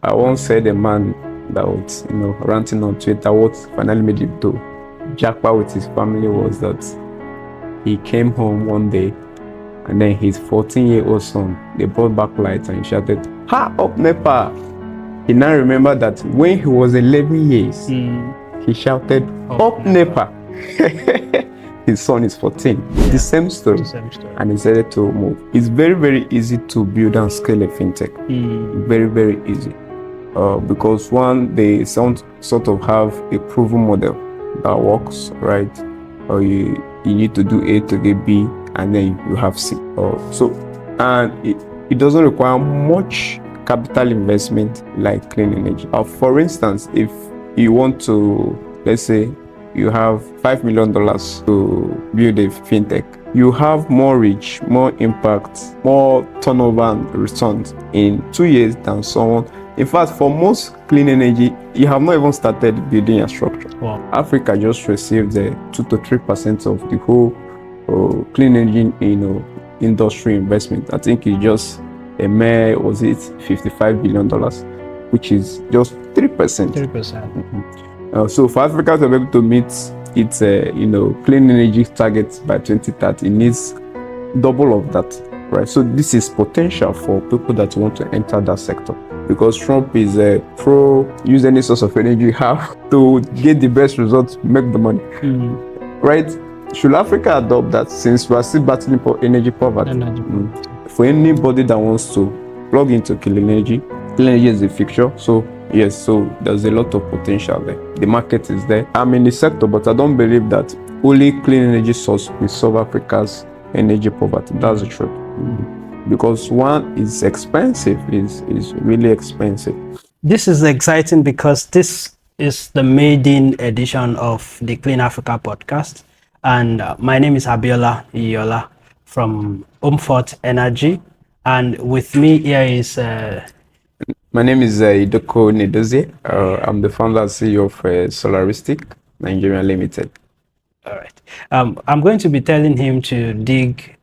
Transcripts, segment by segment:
I once said a man that was, ranting on Twitter, what finally made him to jackpot with his family was that he came home one day and then his 14-year-old son, they brought back lights and he shouted, "Ha, up NEPA!" He now remembered that when he was 11 years, he shouted, "Up NEPA!" His son is 14. Yeah. The same story. And he decided to move. It's very, very easy to build and scale a fintech. Very, very easy. Because one, they sort of have a proven model that works, right? Or you need to do A to get B, and then you have C. And it doesn't require much capital investment like clean energy. For instance, if you want to, let's say, you have $5 million to build a fintech, you have more reach, more impact, more turnover and returns in 2 years than someone. In fact, for most clean energy, you have not even started building a structure. Wow. Africa just received 2 to 3% of the whole clean energy, industry investment. I think it's just a mere, was it $55 billion, which is just 3%. 3%. So for Africa to be able to meet its, clean energy targets by 2030, it needs double of that, right? So this is potential for people that want to enter that sector, because Trump is pro use any source of energy you have to get the best results, make the money, right? Should Africa adopt that, since we are still battling for energy poverty? For anybody that wants to plug into clean energy is the future. So yes, so there's a lot of potential there. The market is there. I'm in the sector, but I don't believe that only clean energy source will solve Africa's energy poverty. That's the truth. Because one is expensive, is really expensive. This is exciting because this is the maiden edition of the Clean Africa podcast. And my name is Abiola Iyola from Untapped Energy. And with me here is... My name is Idoko Nnaedozie. I'm the founder and CEO of Solaristique, Nigeria Limited. All right. I'm going to be telling him to dig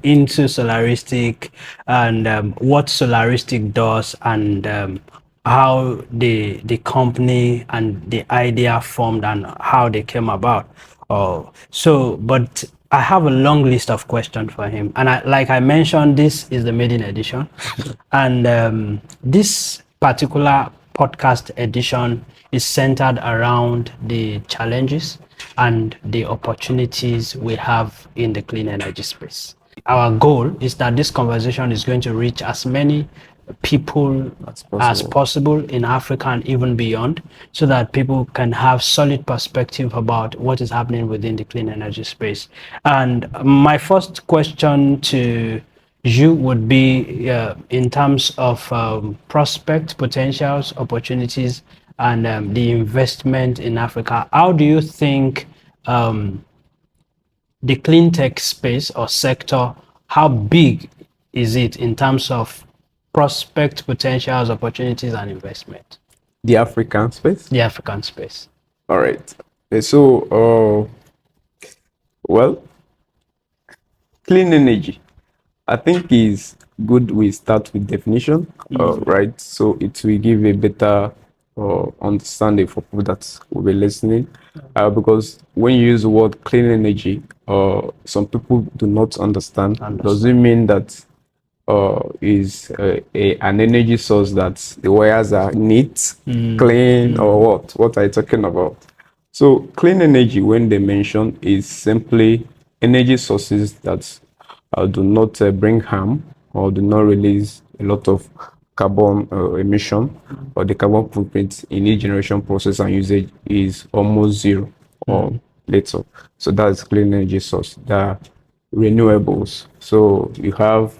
into Solaristique and what Solaristique does and how the company and the idea formed and how they came about. But I have a long list of questions for him, and like I mentioned, this is the maiden edition, and this particular podcast edition is centered around the challenges and the opportunities we have in the clean energy space. Our goal is that this conversation is going to reach as many people as possible in Africa and even beyond, so that people can have solid perspective about what is happening within the clean energy space. And my first question to you would be in terms of prospect, potentials, opportunities, and the investment in Africa. How do you think the clean tech space or sector, how big is it in terms of prospect, potentials, opportunities, and investment? The African space? The African space. All right. So, clean energy, I think is good we start with definition, right? So it will give a better understanding for people that will be listening. Because when you use the word clean energy, some people do not understand. Does it mean that is an energy source that the wires are neat, clean, or what? What are you talking about? So clean energy, when they mention, is simply energy sources that do not bring harm or do not release a lot of carbon emission, or the carbon footprint in each generation process and usage is almost zero or little. So that's clean energy source. The renewables. So you have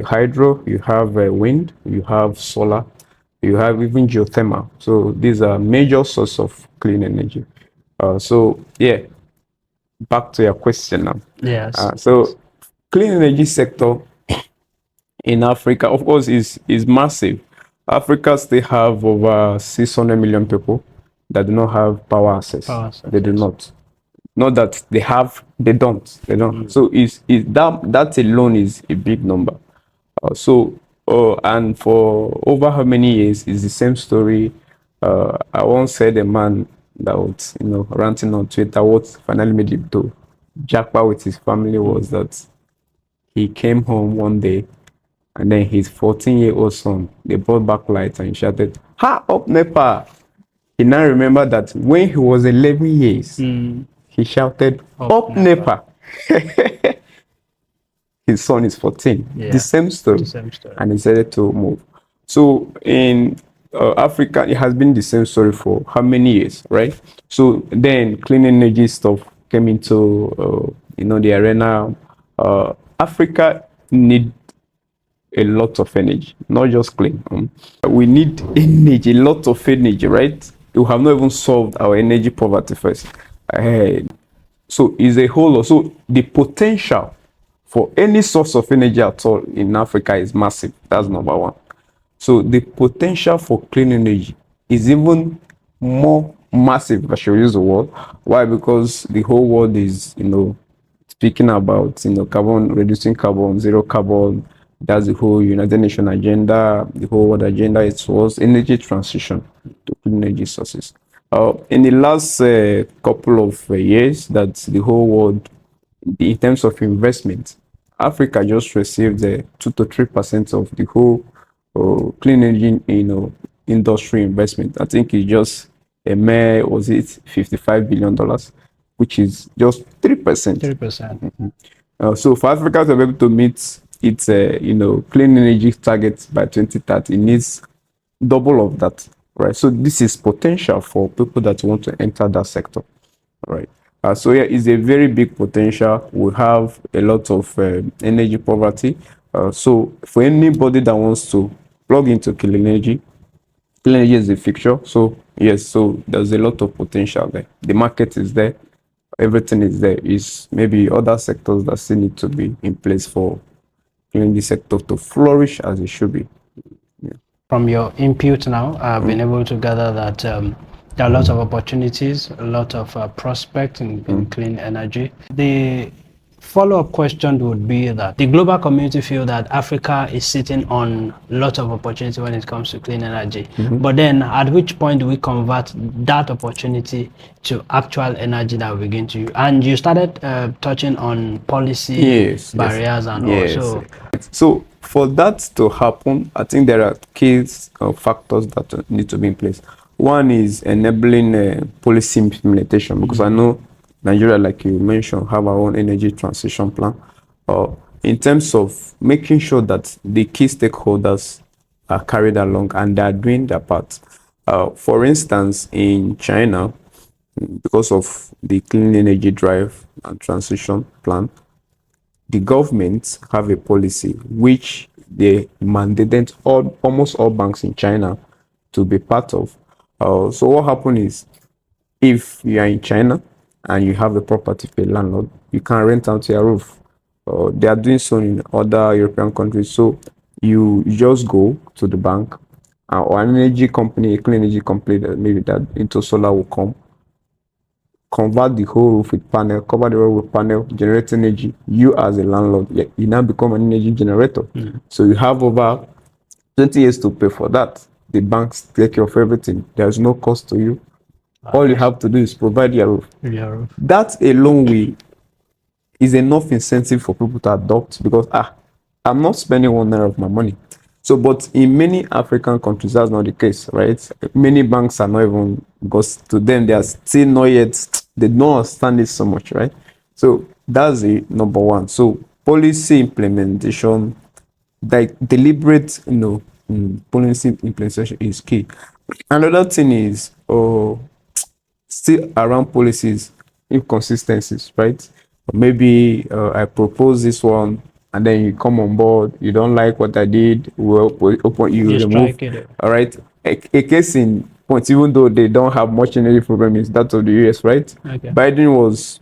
hydro, you have wind, you have solar, you have even geothermal. So these are major sources of clean energy. Back to your question now. Yes. So clean energy sector in Africa, of course, is massive. Africa still have over 600 million people that do not have power access. They do not. Not that they have, they don't. So that alone is a big number. So Oh, and for over how many years is the same story. I once heard a man that was, ranting on Twitter. What finally made him to jackpot with his family was that he came home one day and then his 14-year-old son, they brought back lights and he shouted, "Ha, up NEPA!" He now remembered that when he was 11 years, he shouted, "Up NEPA!" His son is 14. Yeah, the same story. And he decided to move. So in Africa, it has been the same story for how many years, right? So then clean energy stuff came into, the arena. Africa need a lot of energy, not just clean. We need energy, a lot of energy, right? We have not even solved our energy poverty first. So it's a whole lot. So the potential for any source of energy at all in Africa is massive. That's number one. So the potential for clean energy is even more massive, if I should use the word. Why? Because the whole world is, speaking about, carbon, reducing carbon, zero carbon. That's the whole United Nations agenda. The whole world agenda is towards energy transition to clean energy sources. In the last couple of years, that the whole world, in terms of investment, Africa just received 2 to 3% of the whole clean energy, industry investment. I think it's just a mere, was it $55 billion, which is just 3%. 3%. So for Africa to be able to meet its, clean energy targets by 2030, it needs double of that, right? So this is potential for people that want to enter that sector, right? So yeah, it's a very big potential. We have a lot of energy poverty. So for anybody that wants to plug into clean energy is the future. So yes, so there's a lot of potential there. The market is there. Everything is there. Is maybe other sectors that still need to be in place for the sector to flourish as it should be. From your input now, I've been able to gather that there are lots of opportunities, a lot of prospects in clean energy. The follow-up question would be that the global community feel that Africa is sitting on lots of opportunity when it comes to clean energy. But then at which point do we convert that opportunity to actual energy that we begin to use? And you started touching on policy barriers and all. So for that to happen, I think there are key factors that need to be in place. One is enabling policy implementation, because I know Nigeria, like you mentioned, have our own energy transition plan. In terms of making sure that the key stakeholders are carried along and they are doing their part. For instance, in China, because of the clean energy drive and transition plan, the government have a policy which they mandated almost all banks in China to be part of. So what happened is, if you are in China and you have a property for a landlord, you can rent out your roof. They are doing so in other European countries. So you just go to the bank, or an energy company, a clean energy company that maybe that into solar will come, convert the whole roof with panel, cover the roof with panel, generate energy. You as a landlord, you now become an energy generator. So you have over 20 years to pay for that. The banks take care of everything. There's no cost to you. All you have to do is provide your roof. That alone is enough incentive for people to adopt, because I'm not spending 1 naira of my money. So, but in many African countries, that's not the case, right? Many banks are not even, because to them, they are still not yet, they don't understand it so much, right? So that's the number one. So policy implementation, like deliberate, policy implementation is key. Another thing is, still around policies, inconsistencies, right? Maybe I propose this one, and then you come on board, you don't like what I did, you remove. All right. A case in point, even though they don't have much energy program, is that of the US, right? Biden was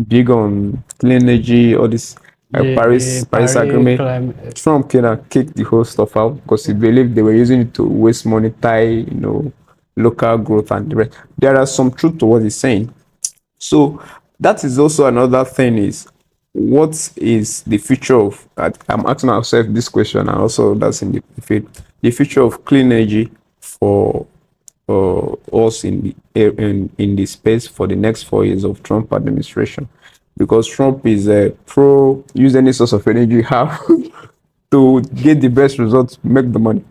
big on clean energy, all this Paris agreement. Trump kind of kicked the whole stuff out because he believed they were using it to waste money, tie, local growth and the rest. There are some truth to what he's saying. So that is also another thing is, what is the future of, I'm asking ourselves this question, and also that's in the field, the future of clean energy for us in the space for the next 4 years of Trump administration, because Trump is a pro use any source of energy you have to get the best results, make the money,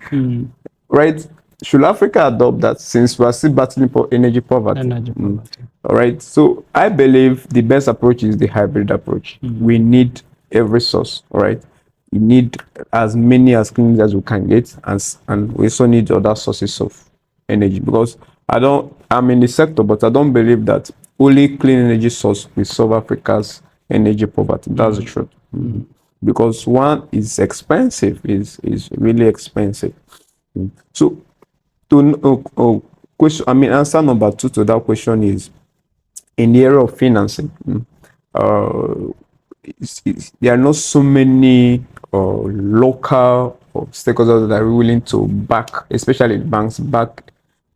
right? Should Africa adopt that, since we are still battling for energy poverty? Energy poverty. All right. So I believe the best approach is the hybrid approach. We need every source. All right. We need as many as clean as we can get, and we also need other sources of energy, because I'm in the sector, but I don't believe that only clean energy source will solve Africa's energy poverty. That's the truth. Because one is expensive, is really expensive. So to question, I mean, answer number two to that question is, in the area of financing, uh, there are not so many local stakeholders that are willing to back, especially banks, back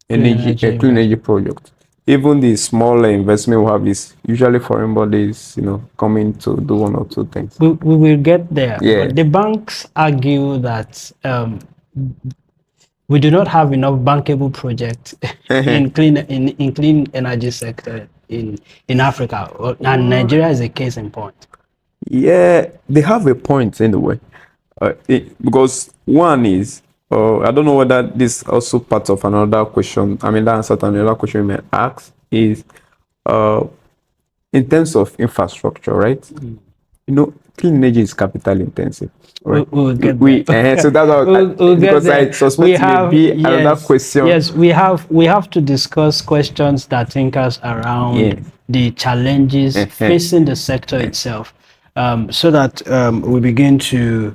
clean energy project. Even the smaller investment we have is usually foreign bodies, coming to do one or two things. We will get there. Yeah. But the banks argue that we do not have enough bankable projects in clean energy sector in Africa, and Nigeria is a case in point. Yeah, they have a point anyway, because one is, I don't know whether this also part of another question. I mean, that answer to another question you may ask is, in terms of infrastructure, right? Clean energy is capital intensive. Right? We'll get there. So that's how, we'll because get there. I suspect maybe another question. Yes, we have to discuss questions that think us around the challenges facing the sector itself, so that we begin to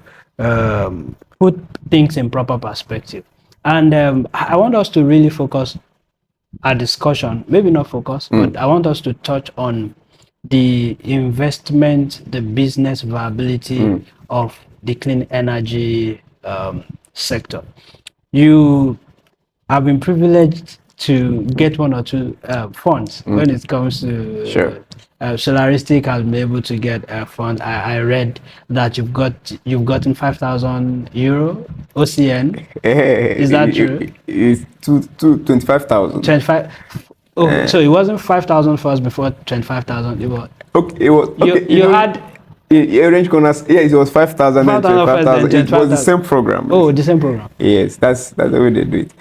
put things in proper perspective. And I want us to really focus our discussion, maybe not focus, but I want us to touch on the investment, the business viability of the clean energy sector. You have been privileged to get one or two funds when it comes to Solaristique has been able to get a fund. I read that you've gotten 5,000 euro OCN. Is that true? It's 25,000. 25. Oh, so it wasn't 5,000 first before 25,000. It was. Okay, it was. Okay, you had. Range corners. Yeah, it was 5,000 and 25,000. It was the same program. Oh, the same program. Yes, that's the way they do it.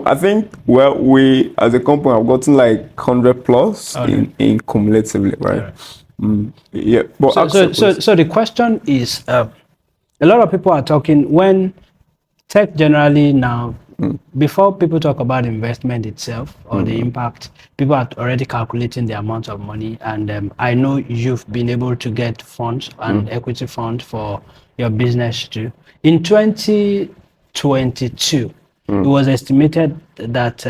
I think, well, we as a company have gotten like 100 plus in cumulatively, right? Yeah. But so the question is, a lot of people are talking when tech generally now. Before people talk about investment itself or the impact, people are already calculating the amount of money. And I know you've been able to get funds and equity fund for your business too. In 2022, it was estimated that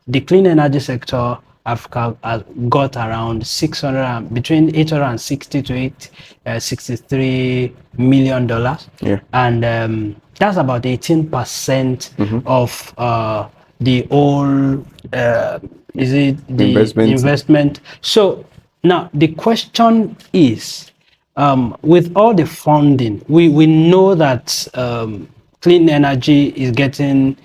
the clean energy sector Africa got around between 860 to 863 million dollars. Yeah. And that's about 18% of the whole investment. So now the question is, with all the funding, we know that clean energy is getting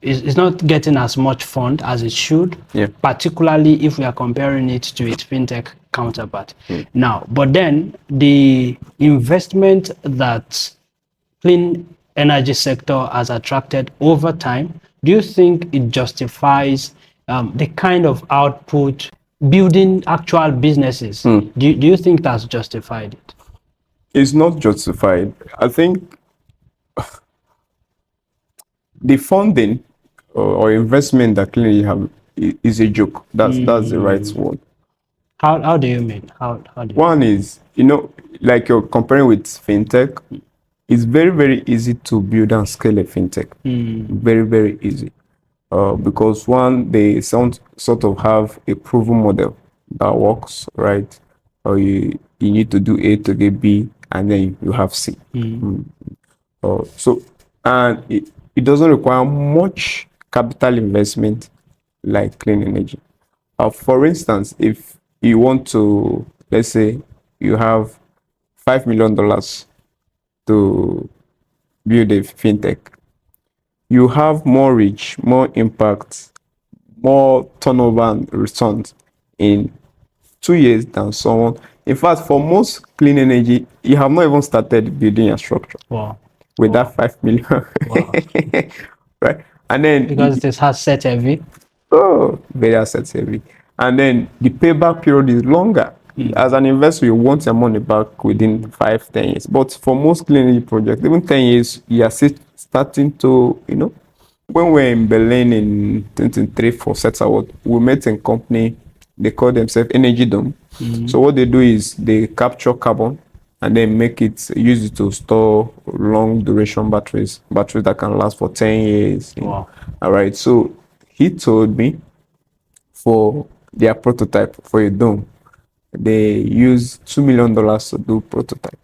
is not getting as much fund as it should, particularly if we are comparing it to its fintech counterpart. Now, but then the investment that clean energy sector has attracted over time, do you think it justifies the kind of output building actual businesses? Do you think that's justified it? It's not justified. I think the funding or investment that clearly have is a joke. That's the right word. How do you mean? How do you One is, like you're comparing with fintech, it's very, very easy to build and scale a fintech. Very, very easy. Because one, they sort of have a proven model that works, right? Or you need to do A to get B, and then you have C. So, and it doesn't require much capital investment like clean energy. For instance, if you want to, let's say, you have $5 million to build a fintech. You have more reach, more impact, more turnover and returns in 2 years than someone. In fact, for most clean energy, you have not even started building a structure Wow. with Wow. that 5 million. Wow. Right? And then Because this has set heavy. oh, very asset heavy. And then the payback period is longer. As an investor, you want your money back within 5, 10 years. But for most clean energy projects, even 10 years, you are starting to, when we're in Berlin in 2023 for SET Award, we met a company, they call themselves Energy Dome. So what they do is they capture carbon and then use it to store long duration batteries that can last for 10 years. Wow. All right. So he told me for their prototype for a dome, they use $2 million to do prototype.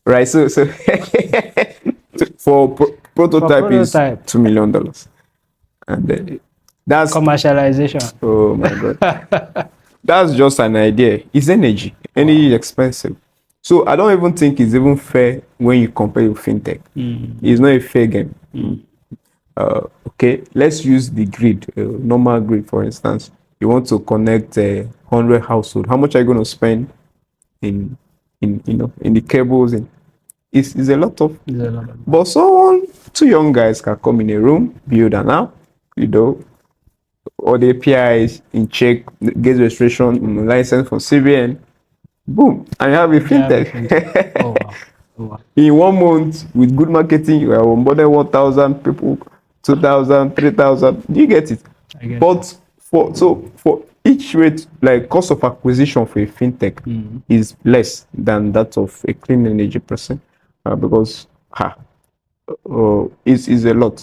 Right. So for prototype is $2 million, and then that's commercialization. Oh my God. That's just an idea. It's energy. Energy is expensive. So I don't even think it's even fair when you compare with fintech. It's not a fair game. Okay, let's use the grid, normal grid, for instance. You want to connect 100 household. How much are you going to spend in the cables? It's a lot of. But two young guys can come in a room, build an app, or the APIs in check, get registration, license from CBN, boom, and you have a fintech. Oh, wow. Oh, wow. In 1 month, with good marketing, you have more than 1,000 people, 2,000, 3,000. Do you get it? But for each rate, like cost of acquisition for a fintech is less than that of a clean energy person, because is a lot.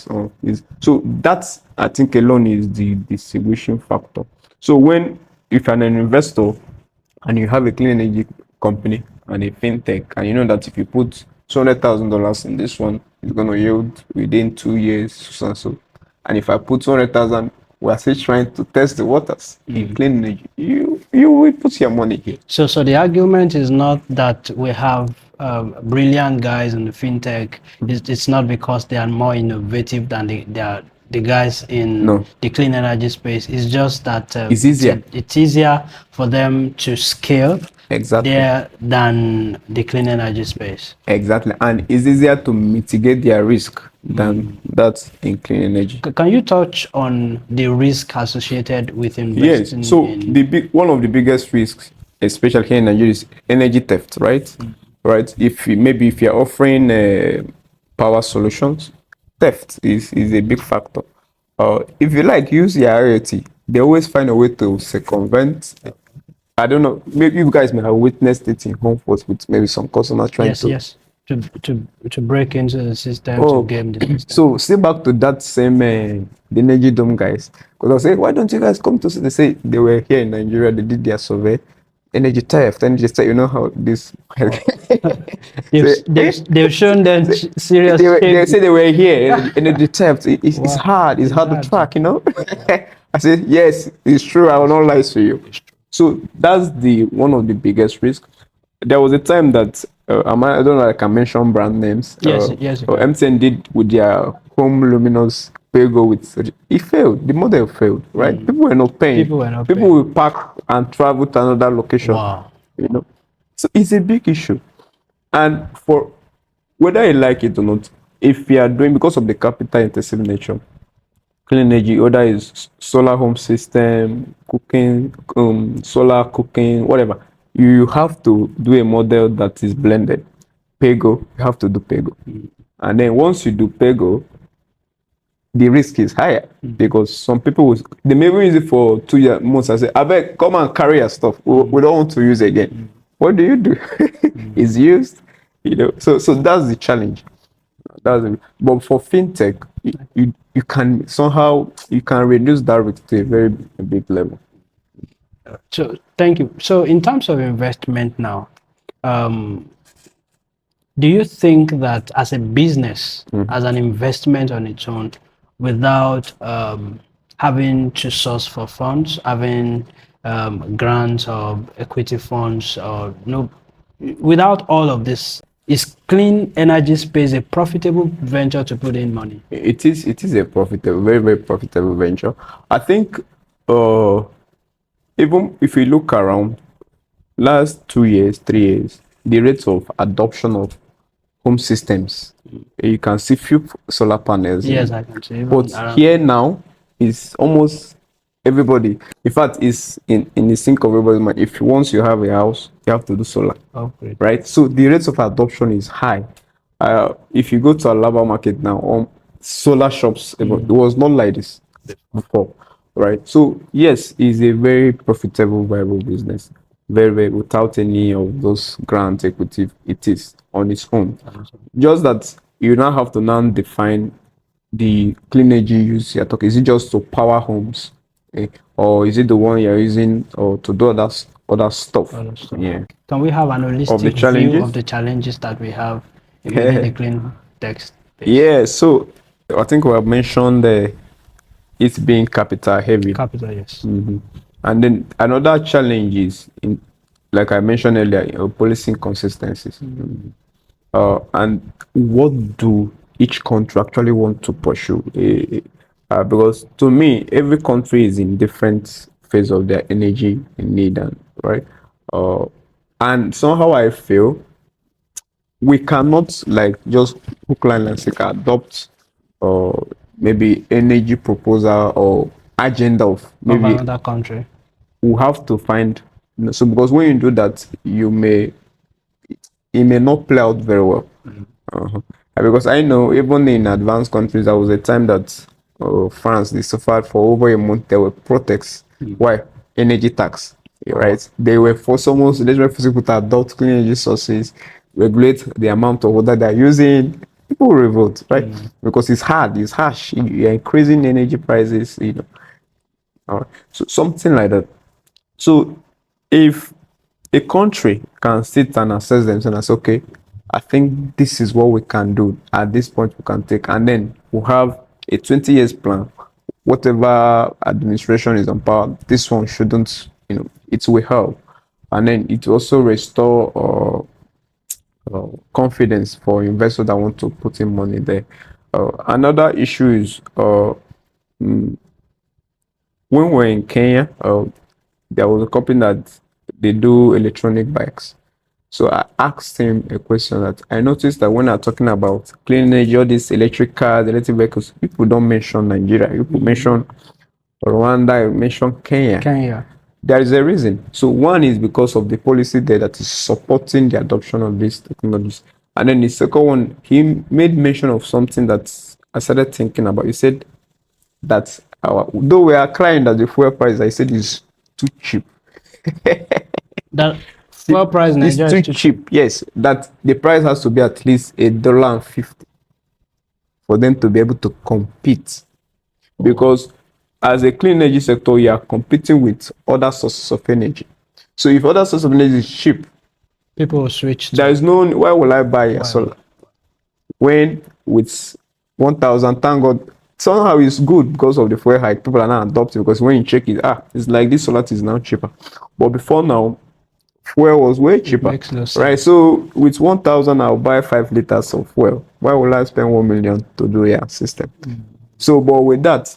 So that's, I think, alone is the distinguishing factor. So if you're an investor and you have a clean energy company and a fintech, and you know that if you put $200,000 in this one, it's going to yield within 2 years, so. And if I put 200,000, we're still trying to test the waters in clean energy. You will put your money here. So the argument is not that we have brilliant guys in the fintech. It's not because they are more innovative than the guys in the clean energy space. It's just that it's easier. It's easier for them to scale there than the clean energy space. Exactly, and it's easier to mitigate their risk than that in clean energy. Can you touch on the risk associated with investing? Yes. So one of the biggest risks, especially here in Nigeria, is energy theft. Right. Right. If you're offering power solutions, theft is a big factor. If you use your IoT, they always find a way to circumvent. I don't know. Maybe you guys may have witnessed it in home force with maybe some customers trying to break into the system, to game the system. So stay back to that same the Energy Dome guys, because I say, why don't you guys come to see? They say they were here in Nigeria, they did their survey. Energy theft, you know how this. They've shown them serious. They say they were here. Energy theft. It's hard. It's hard to track. I said, yes, it's true. I will not lie to you. So that's one of the biggest risks. There was a time that I don't know, I can mention brand names. Yes. MTN did with their home luminous pay-go it failed. The model failed, right? People were not paying. People will park and travel to another location. Wow. So it's a big issue. And for whether you like it or not, if you are doing, because of the capital intensive nature, clean energy, whether it's solar home system, cooking, solar cooking, whatever, you have to do a model that is blended. Pay-go, you have to do pay-go. And then once you do pay-go, the risk is higher because some people they may use it for 2 months and say, I beg, come and carry your stuff. We don't want to use it again. What do you do? It's used, So that's the challenge. But for fintech, you can somehow reduce that risk to a very big level. So thank you. So in terms of investment now, do you think that as a business, as an investment on its own, without having to source for funds, having grants or equity funds or no. Without all of this, is clean energy space a profitable venture to put in money? It is a profitable, very, very profitable venture. I think even if you look around last 2 years, 3 years, the rates of adoption of home systems, you can see few solar panels. Yes, I can see. But here now is almost everybody. In fact, it's in the sync of everybody's mind. If once you have a house, you have to do solar. Oh, great. Right? So the rates of adoption is high. If you go to a Alaba market now, solar shops, it was not like this before, right? So yes, it's a very profitable, viable business. Very, very, without any of those grant equity, it is on its own. Just that you now have to now define the clean energy use you're talking. Is it just to power homes, or is it the one you're using or to do other stuff? Yeah. Can we have an holistic view of the challenges that we have in the clean tech space? Yeah, so I think we have mentioned it's being capital heavy. Capital, yes. And then another challenge is, like I mentioned earlier, policy inconsistencies. And what do each country actually want to pursue? Because to me, every country is in different phase of their energy need, and right. And somehow I feel we cannot like just hook, line, and sinker adopt maybe energy proposal or agenda of maybe another country. We have to find, so because when you do that, it may not play out very well. Because I know even in advanced countries, there was a time that France, they suffered for over a month. There were protests. Why? Energy tax, right? They were forced almost, they were forced people to adopt clean energy sources, regulate the amount of water they're using. People revolt, right? Because it's hard, it's harsh. You're increasing energy prices, So something like that. So if a country can sit and assess themselves and say, okay, I think this is what we can do at this point, we can take, and then we'll have a 20 years plan. Whatever administration is on power, this one shouldn't, it will help. And then it will also restore confidence for investors that want to put in money there. Another issue is when we're in Kenya, there was a company that they do electronic bikes. So I asked him a question that I noticed that when I'm talking about clean energy, all these electric cars, electric vehicles, people don't mention Nigeria. People mention Rwanda, mention Kenya. There is a reason. So one is because of the policy there that is supporting the adoption of these technologies. And then the second one, he made mention of something that I started thinking about. He said that though we are crying that the fuel price, I said, is too cheap. That fuel price in Nigeria is too cheap. Yes, that the price has to be at least $1.50 for them to be able to compete. Because as a clean energy sector, you are competing with other sources of energy. So if other sources of energy is cheap, people will switch. There is no, why will I buy a solar? When with 1,000, thank God, somehow it's good because of the fuel hike. People are now adopting, because when you check it, it's like this solar is now cheaper. But before now, fuel was way cheaper, right? So with 1,000, I'll buy 5 liters of fuel. Why will I spend 1 million to do a system? So, but with that,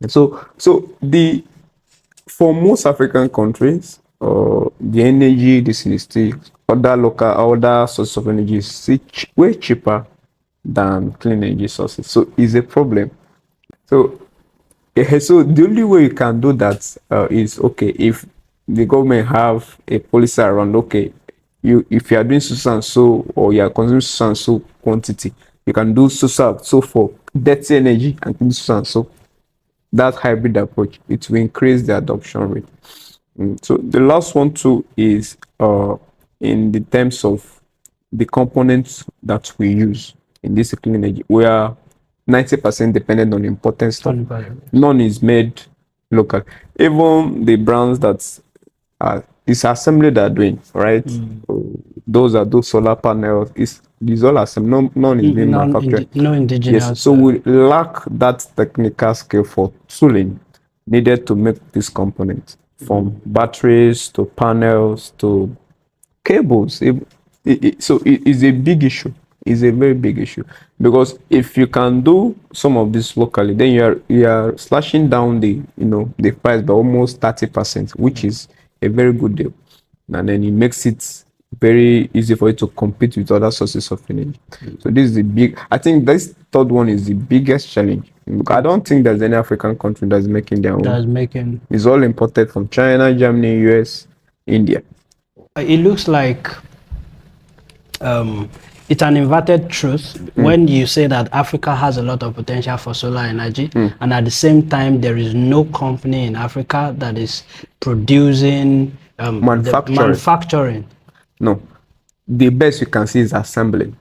so for most African countries, the energy, this is still other sources of energy is way cheaper than clean energy sources. So it's a problem. So the only way you can do that is, okay, if the government have a policy around, okay, if you are doing so and so, or you are consuming so and so quantity, you can do so for dirty energy and do so and so. That hybrid approach, it will increase the adoption rate. So the last one too is in the terms of the components that we use in this clean energy. We are 90% dependent on imported stuff. None is made local. Even the brands that it's assembly they're doing, right? Those are those solar panels. These all assembly. None is being manufactured. No indigenous. Yes. So we lack that technical skill for tooling needed to make this component. from batteries to panels to cables. So it's a big issue. It's a very big issue, because if you can do some of this locally, then you are slashing down the price by almost 30%, which is a very good deal, and then it makes it very easy for you to compete with other sources of energy. So this is the big. I think this third one is the biggest challenge. I don't think there's any African country that's making their own. That's making. It's all imported from China, Germany, US, India. It looks like it's an inverted truth when you say that Africa has a lot of potential for solar energy, and at the same time there is no company in Africa that is producing manufacturing. No, the best you can see is assembly.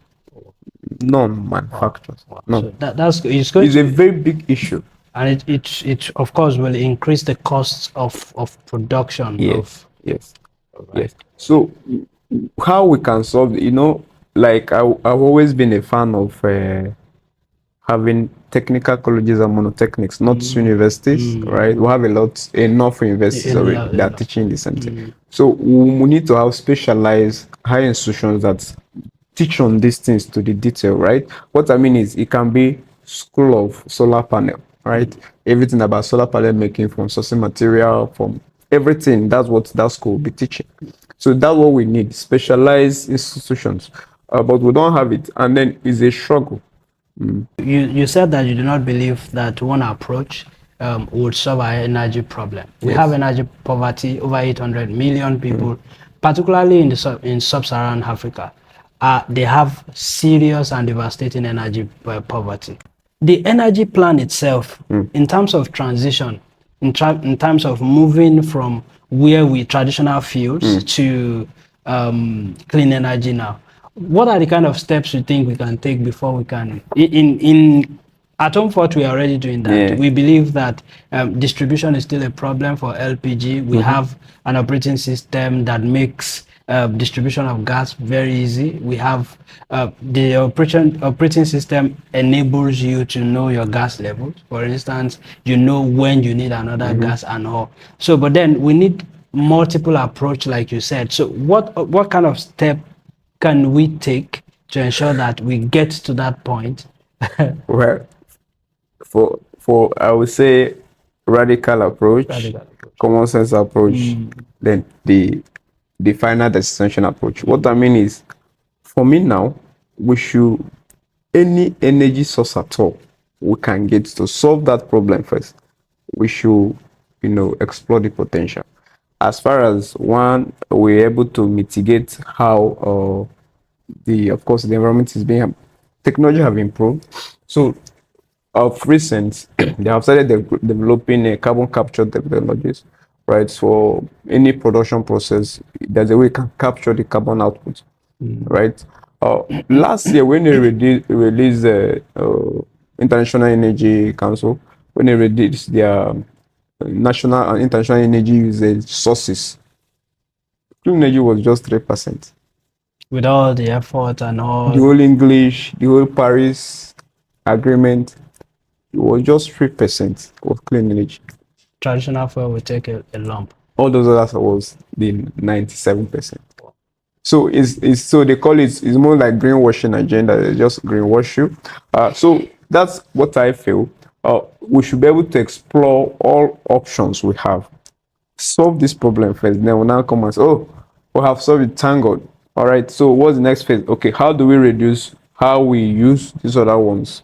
None manufacturers. No, So that's it's going it's to a very big issue. and it of course will increase the costs of production. Yes, yes, yes. So how we can solve it, like I've always been a fan of having technical colleges and monotechnics, not universities, right? We have enough universities already that are teaching the same thing. So we need to have specialized higher institutions that teach on these things to the detail, right? What I mean is, it can be school of solar panel, right? Everything about solar panel making, from sourcing material, from everything. That's what that school will be teaching. So that's what we need, specialized institutions. But we don't have it, and then it's a struggle. You said that you do not believe that one approach would solve our energy problem. We Yes. have energy poverty, over 800 million people, particularly in sub-Saharan Africa. They have serious and devastating energy poverty. The energy plan itself, in terms of transition, in terms of moving from where we traditional fuels to clean energy now, what are the kind of steps you think we can take before we can in at Home Fort we are already doing that. Yeah. We believe that distribution is still a problem for LPG. We have an operating system that makes distribution of gas very easy. We have the operating system enables you to know your gas levels. For instance, you know when you need another gas and all. So, but then we need multiple approach, like you said. So, what kind of step can we take to ensure that we get to that point? Well, for I would say radical approach, common sense approach, then the final destination approach. What I mean is, for me now, we should, any energy source at all we can get to solve that problem first, we should explore the potential. As far as one, we're able to mitigate how of course the environment is being, technology have improved. So of recent, they have started developing carbon capture technologies, right? For any production process, there's a way you can capture the carbon output, right? Last year, when they released the International Energy Council, when they released their national and international energy usage sources, clean energy was just 3%. With all the effort and all The whole English, the whole Paris agreement, it was just 3% of clean energy. traditional fuel, will take a lump. All those others was the 97%. So so they call it's more like greenwashing agenda. They just greenwash you. So that's what I feel. We should be able to explore all options we have. Solve this problem first. Then we'll now come and say, oh, we have solved it, thank God. All right, so what's the next phase? Okay, how do we reduce how we use these other ones?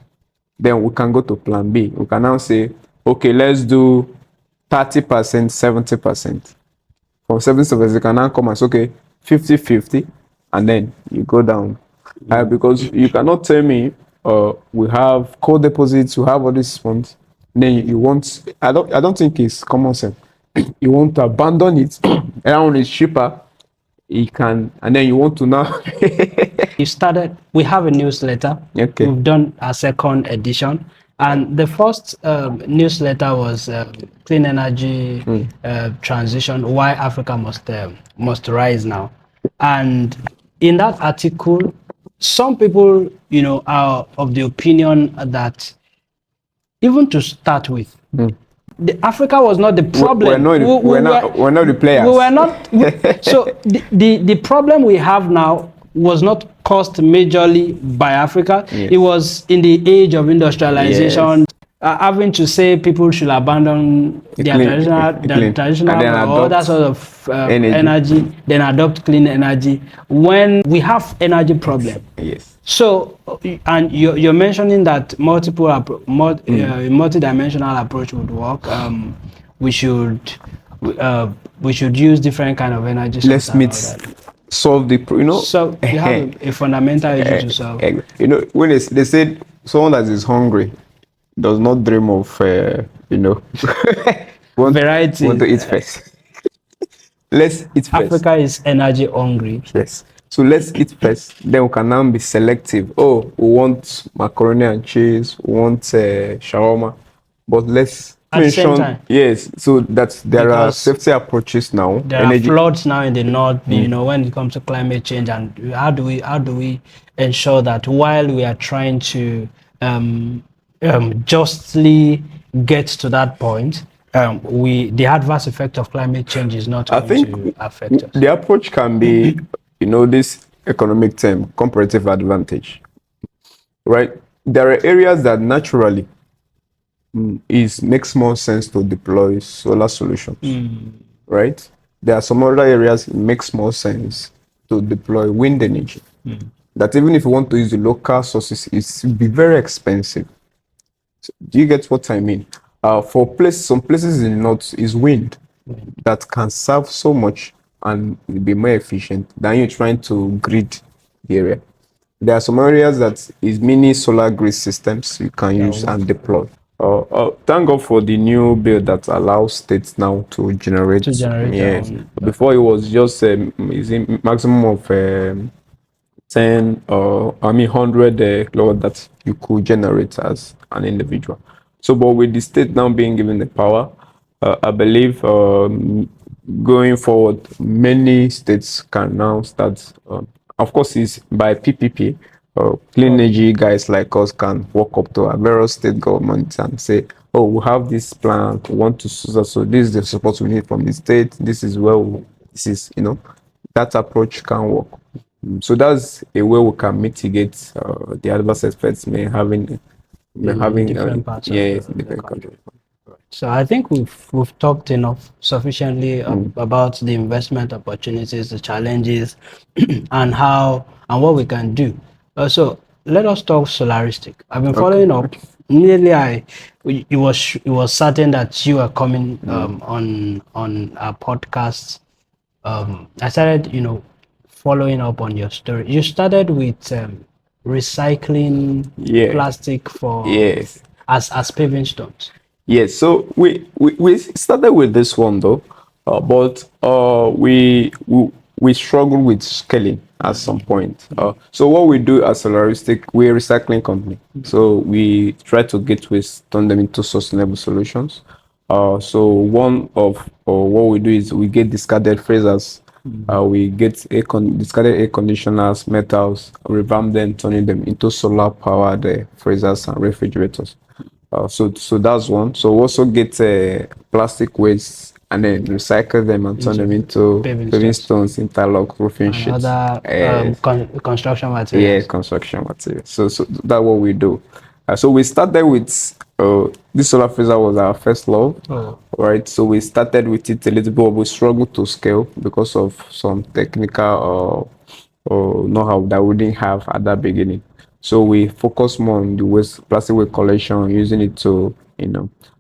Then we can go to plan B. We can now say, okay, let's do 30%, 70%. From 70%, you can now come and say, okay, 50-50, and then you go down. Because you cannot tell me we have coal deposits, we have all these funds, then you want, I don't think it's common sense. You want to abandon it, around is cheaper, you can, and then you want to now We have a newsletter. Okay. We've done a second edition, and the first newsletter was clean energy transition, why Africa must rise now. And in that article, some people are of the opinion that even to start with, Africa was not the problem. We're not the players. We were not. So the problem we have now was not caused majorly by Africa. Yes. It was in the age of industrialization. Yes. Having to say people should abandon their traditional or other sort of energy, then adopt clean energy when we have energy problem. Yes. So, and you're mentioning that multi-dimensional approach would work. We should use different kind of energy. Let's solve the So you have a fundamental issue to solve. When they said someone that is hungry does not dream of variety. Want to eat first. Let's eat first. Africa is energy hungry. Yes. So let's eat first. Then we can now be selective. Oh, we want macaroni and cheese. We want shawarma. But let's at the same time. Yes. So that there are safety approaches now. There are floods now in the north. When it comes to climate change, and how do we ensure that while we are trying to justly get to that point, the adverse effect of climate change is not going to affect us. The approach can be, this economic term, comparative advantage, right? There are areas that naturally makes more sense to deploy solar solutions, right? There are some other areas it makes more sense to deploy wind energy. That even if you want to use the local sources, it will be very expensive. So, do you get what I mean? For some places in the north is wind that can serve so much and be more efficient than you trying to grid the area. There are some areas that is mini solar grid systems you can use and deploy. Thank God for the new bill that allows states now to generate. Yes. Before it was just maximum of 100 kilowatt that you could generate as an individual. So, but with the state now being given the power, I believe going forward, many states can now start. Of course, it's by PPP. Clean energy guys like us can walk up to a various state governments and say, "Oh, we have this plan. We want to so this is the support we need from the state. This is that approach can work." So that's a way we can mitigate the adverse effects having different parts of the country. So I think we've talked sufficiently about the investment opportunities, the challenges, and what we can do. So let us talk Solaristique. I've been following up. Immediately, it was certain that you are coming on our podcast. I started, following up on your story. You started with recycling plastic for as paving stones. Yes, so we started with this one though, but we struggled with scaling at some point. So what we do at Solaristique, we're a recycling company. So we try to turn them into sustainable solutions. So one of what we do is we get discarded freezers. We get discarded air conditioners, metals, revamp them, turning them into solar powered freezers and refrigerators. So that's one. So we also get plastic waste and then recycle them and turn them into paving stones, interlock, roofing sheets, other construction materials. Yeah, construction materials. So that's what we do. So we started with this solar freezer was our first love, right? So we started with it a little bit, but we struggled to scale because of some technical know-how that we didn't have at that beginning. So we focus more on the plastic waste collection, using it to,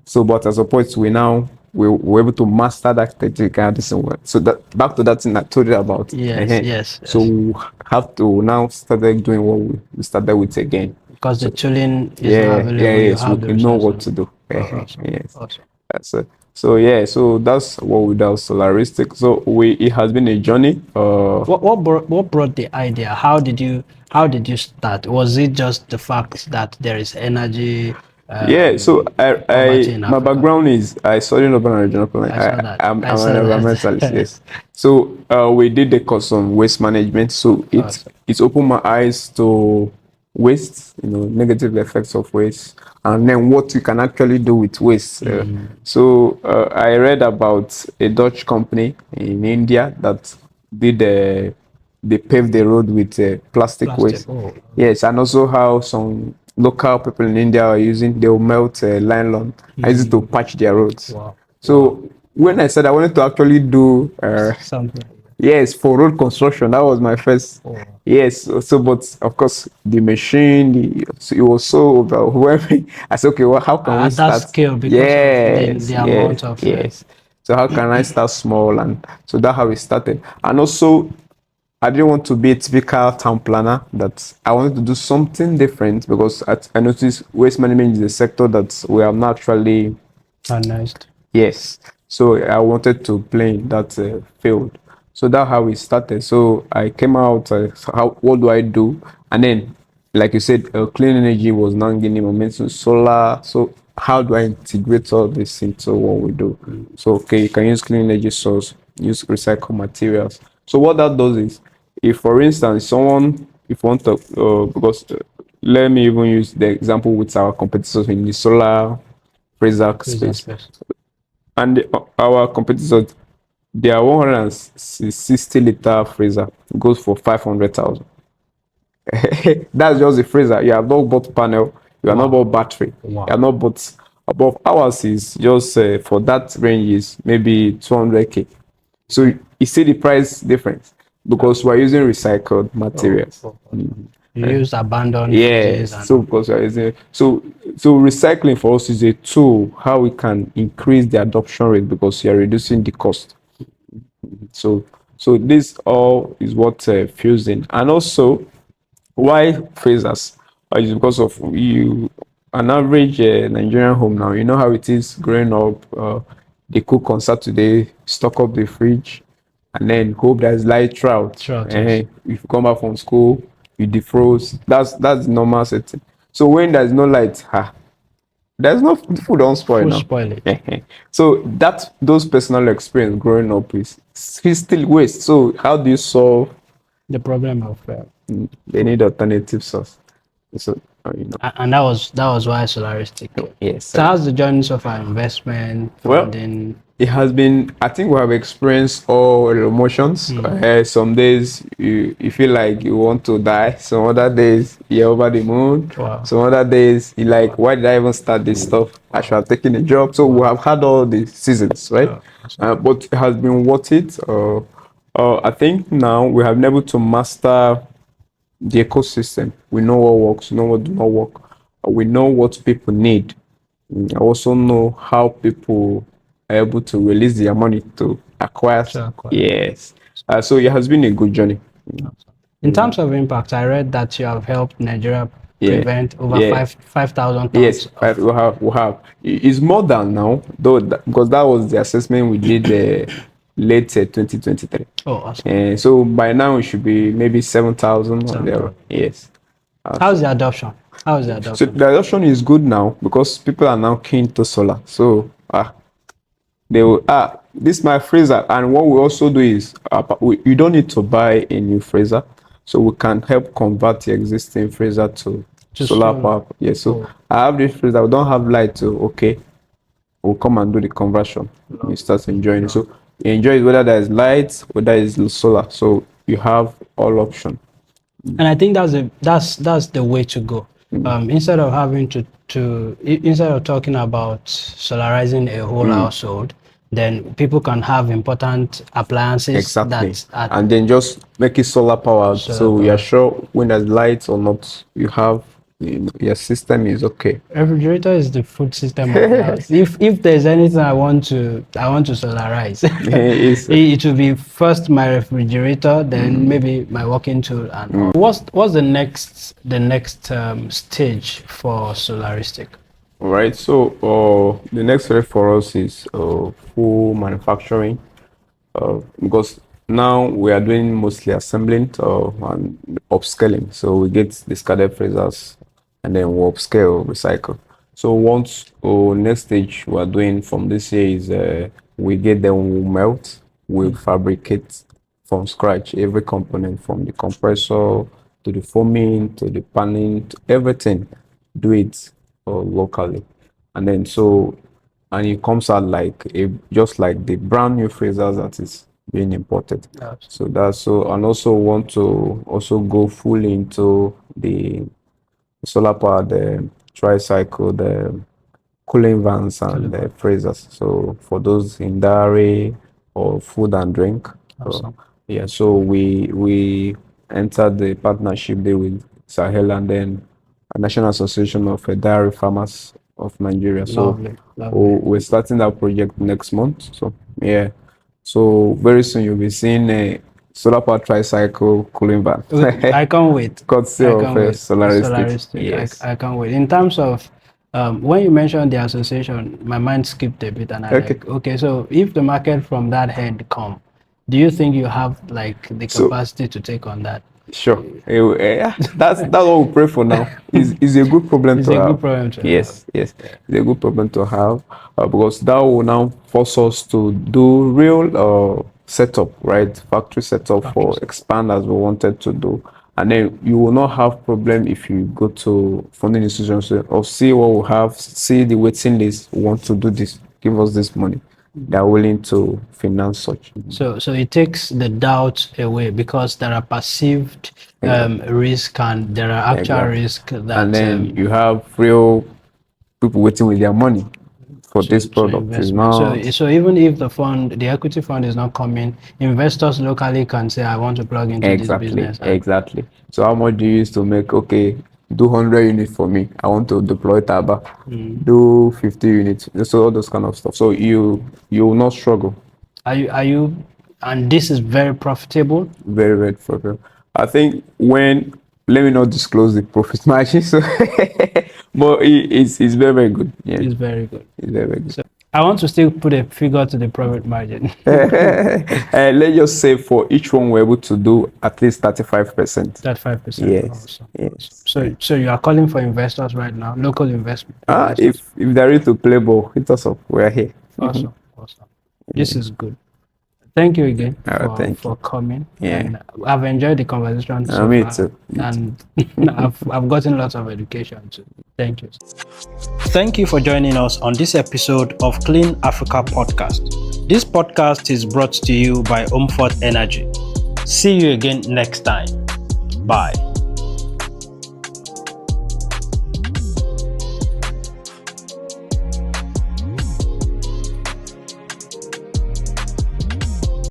So, but as a point, we're able to master that technical design. So that back to that thing I told you about. Yes. So we have to now start doing what we started with again. Because the tooling is not available. Yes, we know what to do. Awesome. Yes. Awesome. That's it. So so that's what we do at Solaristique. So it has been a journey. What brought the idea? How did you start? Was it just the fact that there is energy? So my background is I studied urban and regional planning. I'm an environmentalist. Yes. So we did the course on waste management. So it's opened my eyes to waste, negative effects of waste, and then what you can actually do with waste. So I read about a Dutch company in India that did they paved the road with plastic waste. Oh. Yes, and also how some local people in India are using, they'll melt nylon and use it to patch their roads. Wow. So when I said I wanted to actually do Something. yes, for road construction, that was my first. Yes, so but of course the machine, so it was so overwhelming. I said, okay, well, how can we At that start? scale, because of Yes, the yes, amount of yes. So how can I start small? And so that's how we started. And also, I didn't want to be a typical town planner. That I wanted to do something different because I noticed waste management is a sector that we are not actually. harnessed. Yes. So I wanted to play in that field. So that's how we started. So I came out, what do I do? And then, like you said, clean energy was now gaining momentum, solar. So how do I integrate all this into what we do? So, okay, you can use clean energy source, use recycled materials. So what that does is, if for instance, if you want to, because let me even use the example with our competitors in the solar freezer space. And our competitors, their 160-liter freezer goes for 500,000. That's just the freezer. You have not bought panel, you have not bought battery, you have not bought above. Ours is just for that range is maybe 200k. So you see the price difference because we're using recycled materials. You use abandoned Yes, so because we're using so recycling for us is a tool how we can increase the adoption rate because you're reducing the cost. So this all is what fusing. And also why phasers is because of you an average Nigerian home now. You know how it is growing up. They cook on Saturday, stock up the fridge, and then hope there's light throughout. Yes. If you come back from school, you defrost. That's the normal setting. So when there's no light, there's no food don't spoil now. Spoil it. So that those personal experience growing up is still waste. So how do you solve the problem of they need alternative source? So and that was why Solaristic. Yes. So how's the journey so far? Investment, funding? Well, it has been. I think we have experienced all emotions. Some days you feel like you want to die. Some other days you're over the moon. Some other days you like, why did I even start this stuff? I should have taken a job. So we have had all the seasons, right? But it has been worth it. I think now we have been able to master the ecosystem. We know what works, know what do not work. We know what people need. I also know how people are able to release their money to acquire. Yes. So it has been a good journey. In terms of impact, I read that you have helped Nigeria prevent over 5,000 tons. Yes, we have. It's more than now, though, because that was the assessment we did late 2023. Oh, awesome. So by now it should be maybe 7,000 on there. Yes. How's the adoption? So the adoption is good now because people are now keen to solar. So they will this is my freezer, and what we also do is you don't need to buy a new freezer, so we can help convert the existing freezer to solar power. Yeah, so I have this freezer. We don't have light, so okay, we'll come and do the conversion. You start enjoying it. So you enjoy it whether there is light, whether it's solar. So you have all options. And I think that's the way to go. Instead of having instead of talking about solarizing a whole household, then people can have important appliances and then just make it solar powered. So you're sure when there's lights or not, you have your system is okay. Refrigerator is the food system of the house. If there's anything I want to solarize, it will be first my refrigerator, then maybe my working tool. And what's the next stage for Solaristic? All right. So the next step for us is full manufacturing, because now we are doing mostly assembling and upscaling. So we get discarded freezers and then we upscale, recycle. So once next stage we are doing from this year is we get them, we melt, we fabricate from scratch every component from the compressor, to the foaming, to the panning, to everything, do it locally. And then and it comes out like just like the brand new phasers that is being imported. So that's and also want to also go full into the solar power, the tricycle, the cooling vans and the phasers. So for those in dairy or food and drink. Awesome. So we entered the partnership there with Sahel and then a National Association of Dairy Farmers of Nigeria. Lovely. We're starting that project next month. So very soon you'll be seeing a solar power tricycle cooling van. I can't wait. Courtesy of Solaristique. Yes. I can't wait. In terms of when you mentioned the association, my mind skipped a bit, and okay. So if the market from that end come, do you think you have like the capacity to take on that? Sure. That's what we pray for now. It's a good problem to have. Yes. It's a good problem to have because that will now force us to do real setup, right? Factory setup for expand as we wanted to do. And then you will not have problem if you go to funding institutions or see what we have, see the waiting list, want to do this, give us this money. They are willing to finance such. So it takes the doubt away because there are perceived risk and there are actual risk that. And then you have real people waiting with their money for this product. So even if the equity fund is not coming, investors locally can say, I want to plug into this business. Exactly. So how much do you use to make? Okay, do 100 units for me. I want to deploy Taba. Do 50 units. So all those kind of stuff. So you will not struggle. Are you? And this is very profitable. Very, very profitable. I think let me not disclose the profit margin. So, but it's very, very good. Yeah. It's very good. It's very, very good. So I want to still put a figure to the profit margin. Let's just say for each one we're able to do at least 35%. 35%. Yes. Awesome. Yes. So you are calling for investors right now, local investment. If they're ready to play ball, hit us up. We're here. Awesome. This is good. Thank you again for coming. Yeah. And I've enjoyed the conversation so me far. too. And I've gotten lots of education too. Thank you. Thank you for joining us on this episode of Clean Africa Podcast. This podcast is brought to you by Untapped Energy. See you again next time. Bye.